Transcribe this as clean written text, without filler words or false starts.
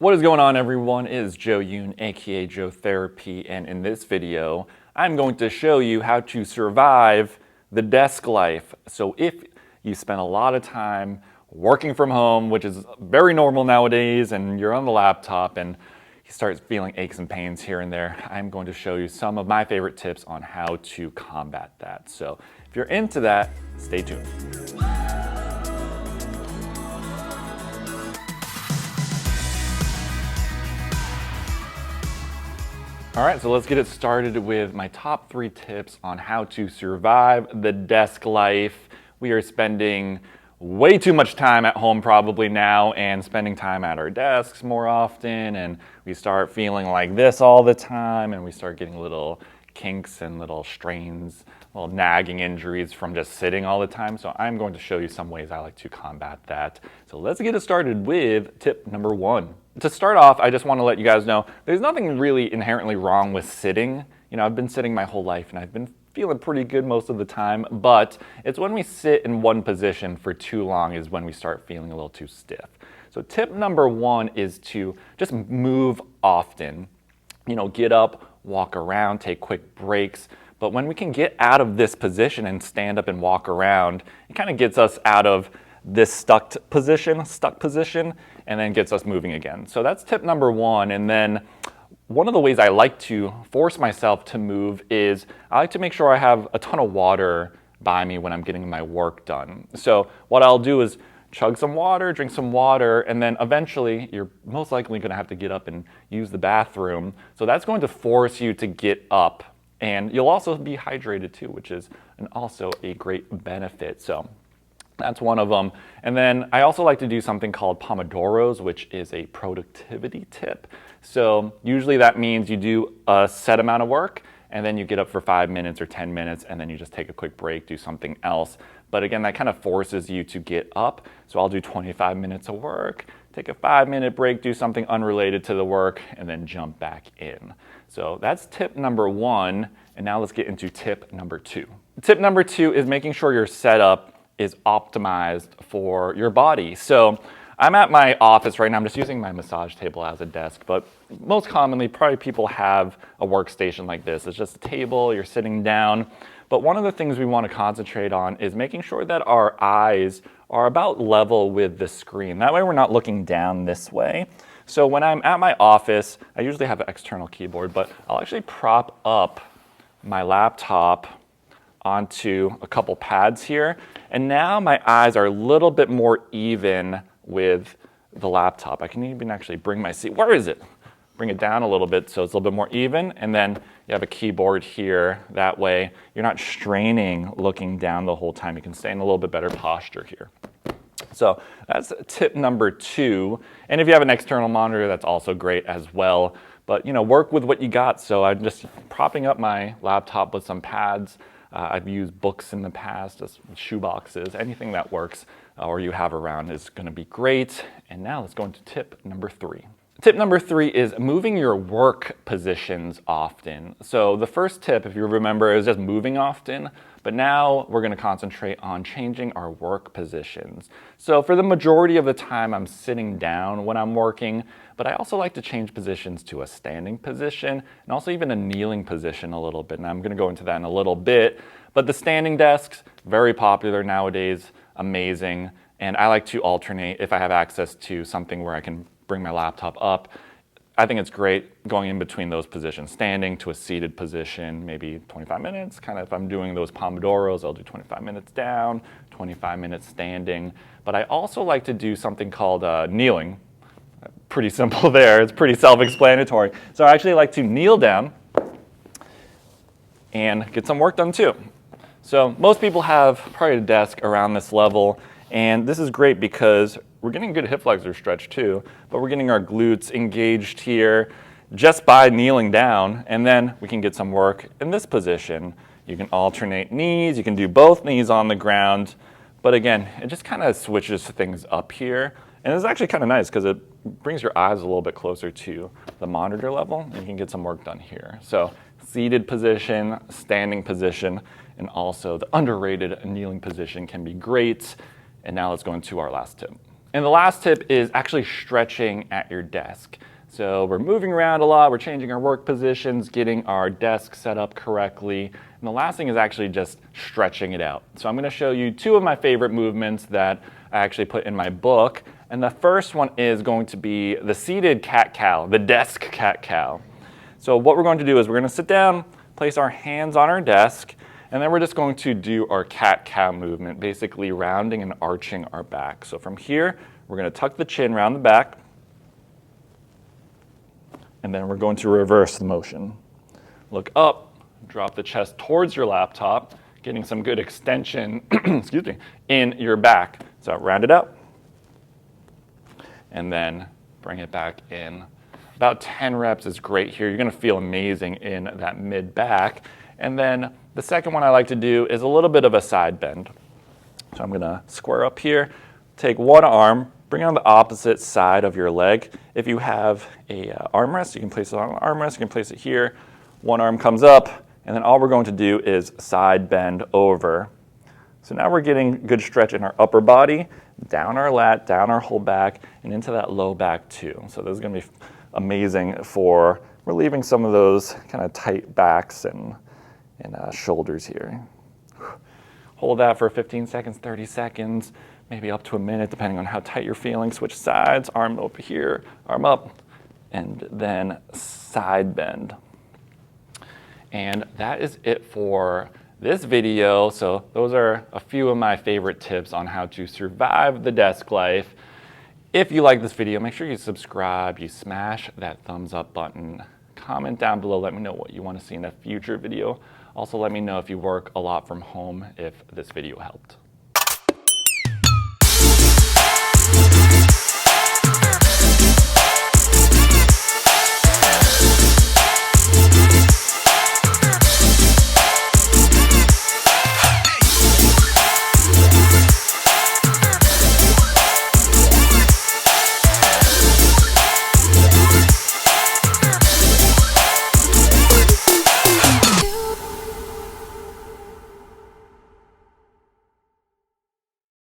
What is going on, everyone? It is Joe Yoon, aka Joetherapy, and in this video, I'm going to show you how to survive the desk life. So if you spend a lot of time working from home, which is very normal nowadays, and you're on the laptop and you start feeling aches and pains here and there, I'm going to show you some of my favorite tips on how to combat that. So if you're into that, stay tuned. All right, so let's get it started with my top 3 tips on how to survive the desk life. We are spending way too much time at home probably now and spending time at our desks more often, and we start feeling like this all the time, and we start getting little kinks and little strains, little nagging injuries from just sitting all the time. So I'm going to show you some ways I like to combat that. So let's get it started with tip number 1. To start off, I just want to let you guys know there's nothing really inherently wrong with sitting. You know, I've been sitting my whole life and I've been feeling pretty good most of the time, but it's when we sit in one position for too long is when we start feeling a little too stiff. So tip number 1 is to just move often. You know, get up, walk around, take quick breaks. But when we can get out of this position and stand up and walk around, it kind of gets us out of this stuck position, and then gets us moving again. So that's tip number 1. And then one of the ways I like to force myself to move is I like to make sure I have a ton of water by me when I'm getting my work done. So what I'll do is chug some water, drink some water, and then eventually you're most likely going to have to get up and use the bathroom. So that's going to force you to get up, and you'll also be hydrated too, which is also a great benefit. So that's one of them. And then I also like to do something called Pomodoros, which is a productivity tip. So usually that means you do a set amount of work and then you get up for 5 minutes or 10 minutes and then you just take a quick break, do something else. But again, that kind of forces you to get up. So I'll do 25 minutes of work, take a 5-minute break, do something unrelated to the work, and then jump back in. So that's tip number 1. And now let's get into tip number 2. Tip number 2 is making sure your setup is optimized for your body. So I'm at my office right now. I'm just using my massage table as a desk, but most commonly, probably people have a workstation like this. It's just a table, you're sitting down. But one of the things we want to concentrate on is making sure that our eyes are about level with the screen. That way we're not looking down this way. So when I'm at my office, I usually have an external keyboard, but I'll actually prop up my laptop onto a couple pads here. And now my eyes are a little bit more even with the laptop. I can even actually bring my seat. Where is it? Bring it down a little bit so it's a little bit more even. And then you have a keyboard here. That way you're not straining looking down the whole time. You can stay in a little bit better posture here. So that's tip number 2. And if you have an external monitor, that's also great as well. But you know, work with what you got. So I'm just propping up my laptop with some pads. I've used books in the past, just shoe boxes, anything that works or you have around is going to be great. And now let's go into tip number 3. Tip number 3 is moving your work positions often. So the first tip, if you remember, is just moving often, but now we're going to concentrate on changing our work positions. So for the majority of the time, I'm sitting down when I'm working, but I also like to change positions to a standing position and also even a kneeling position a little bit. And I'm going to go into that in a little bit. But the standing desks, very popular nowadays, amazing. And I like to alternate if I have access to something where I can bring my laptop up. I think it's great going in between those positions, standing to a seated position, maybe 25 minutes. Kind of if I'm doing those Pomodoros, I'll do 25 minutes down, 25 minutes standing. But I also like to do something called kneeling. Pretty simple there. It's pretty self-explanatory. So I actually like to kneel down and get some work done too. So most people have probably a desk around this level, and this is great because we're getting good hip flexor stretch too, but we're getting our glutes engaged here just by kneeling down, and then we can get some work in this position. You can alternate knees, you can do both knees on the ground, but again, it just kind of switches things up here. And it's actually kind of nice because it brings your eyes a little bit closer to the monitor level, and you can get some work done here. So seated position, standing position, and also the underrated kneeling position can be great. And now let's go into our last tip. And the last tip is actually stretching at your desk. So we're moving around a lot, we're changing our work positions, getting our desk set up correctly. And the last thing is actually just stretching it out. So I'm going to show you two of my favorite movements that I actually put in my book. And the first one is going to be the seated cat-cow, the desk cat-cow. So what we're going to do is we're going to sit down, place our hands on our desk, and then we're just going to do our cat-cow movement, basically rounding and arching our back. So from here, we're going to tuck the chin round the back, and then we're going to reverse the motion. Look up, drop the chest towards your laptop, getting some good extension excuse me, in your back. So round it out, and then bring it back in. About 10 reps is great here. You're going to feel amazing in that mid-back. And then the second one I like to do is a little bit of a side bend. So I'm going to square up here, take one arm, bring it on the opposite side of your leg. If you have a armrest, you can place it on an armrest, you can place it here. One arm comes up, and then all we're going to do is side bend over. So now we're getting good stretch in our upper body, down our lat, down our whole back, and into that low back too. So this is going to be amazing for relieving some of those kind of tight backs and shoulders here. Hold that for 15 seconds, 30 seconds, maybe up to a minute, depending on how tight you're feeling. Switch sides, arm over here, arm up, and then side bend. And that is it for this video. So those are a few of my favorite tips on how to survive the desk life. If you like this video, make sure you subscribe, you smash that thumbs up button, comment down below, let me know what you want to see in a future video. Also, let me know if you work a lot from home, if this video helped.